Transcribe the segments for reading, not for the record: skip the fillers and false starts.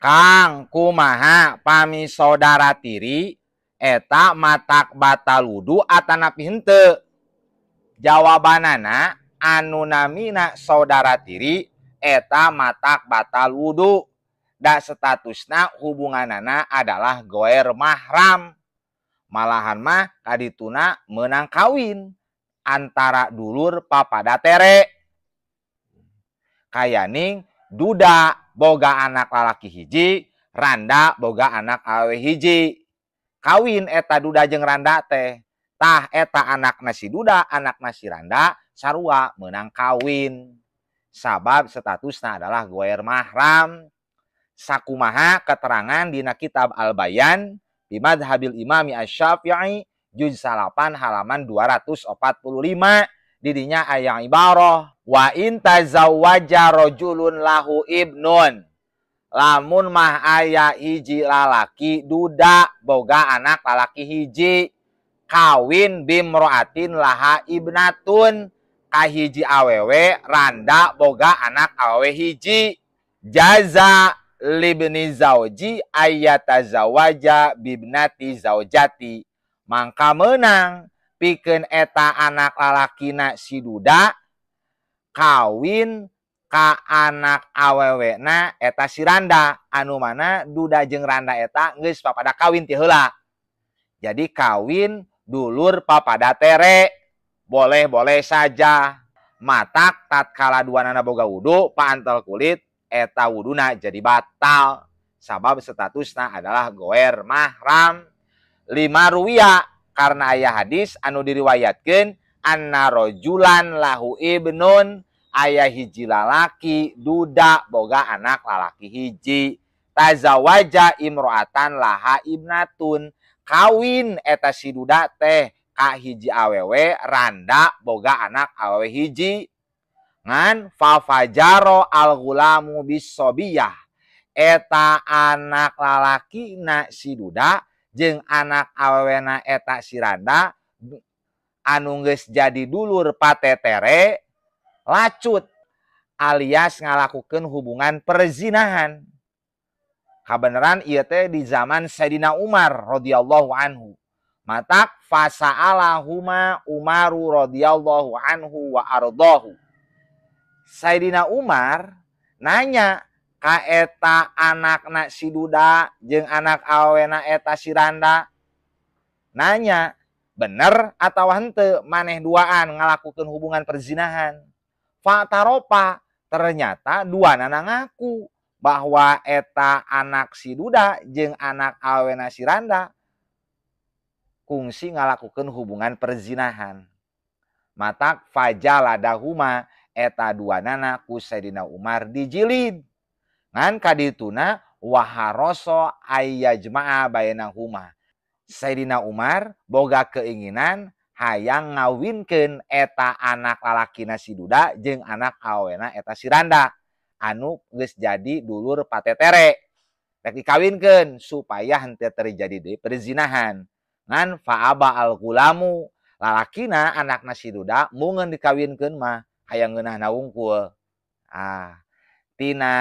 Kang kumaha pami saudara tiri eta matak batal wudu atanapi henteu? Jawabanana anu namina saudara tiri eta matak batal wudu. Da statusna hubunganana adalah goer mahram. Malahan mah kadituna menang kawin antara dulur papada tere. Kayaning duda boga anak lalaki hiji, randa boga anak awewe hiji. Kawin eta duda jeung randa teh. Tah eta anak nasi duda, anak nasi randa, sarua menang kawin. Sabab statusna adalah goer mahram. Sakumaha keterangan dina kitab Al-Bayan di Madhabil Imami Asy-Syafi'i juz 8 halaman 245 didinya aya ibarah wa in tazawwaja rajulun lahu ibnun, lamun mah aya hiji lalaki duda boga anak lalaki hiji kawin bimroatin laha ibnatun kahiji awewe randa boga anak awewe hiji jaza libni zauji ayatazawaja bibnati zaujati, mangka menang pikeun eta anak lalakina si duda kawin ka anak awewena eta si randa anu mana duda jeung randa eta geus papada kawin ti heula. Jadi kawin dulur papada tere boleh-boleh saja. Matak tatkala duanana boga wudu paantel kulit eta wuduna jadi batal. Sabab statusna adalah goer mahram. 5 ruwiya karena aya hadis anu diriwayatkeun anna rajulan lahu ibnun, aya hiji lalaki duda boga anak lalaki hiji tazawaja imro'atan laha ibnatun, kawin eta si duda teh ka hiji awewe randa boga anak awewe hiji ngan fafajaro al-ghulamu bisobiyah, eta anak lalaki na si duda jeung anak awewena eta si randa anu geus jadi dulur patetere lacut alias ngalakukeun hubungan perzinahan. Kabeneran ieu teh di zaman Sayyidina Umar radhiyallahu anhu. Matak fasa'alahuma Umaru radhiyallahu anhu wa ardahu. Sayyidina Umar nanya ka eta anakna si duda jeung anak awena eta si randa, nanya bener atau henteu maneh duaan ngalakukeun hubungan perzinahan. Fataropa, ternyata duanana ngaku bahwa eta anak si duda jeung anak awena si randa kungsi ngalakukeun hubungan perzinahan. Matak fajaladahuma, eta duanana ku Sayyidina Umar dijilid. Ngan kadituna waharoso ayyajma'a bainahuma. Sayyidina Umar boga keinginan hayang ngawinkeun eta anak lalakina si duda jeung anak awena eta si randa anu geus jadi dulur patetere. Rek dikawinkeun supaya henteu terjadi deui perzinahan. Ngan fa'aba al-ghulamu, lalakina anakna si duda mungeun dikawinkeun mah hayang ngeunahna wungkul. Tina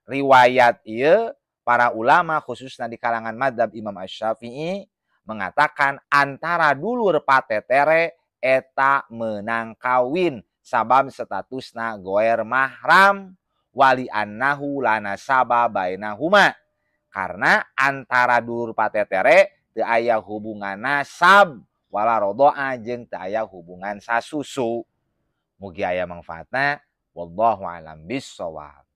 riwayat ieu para ulama khususna di kalangan madzhab Imam Asy-Syafi'i mengatakan antara dulur patetere eta menang kawin sabab statusna goer mahram wali annahu lana saba bainahuma, karena antara dulur patetere teu aya hubungan nasab wala rodoa jeung teu aya hubungan sasusu. Mugi aya manfaatna wallahu alam bissawab.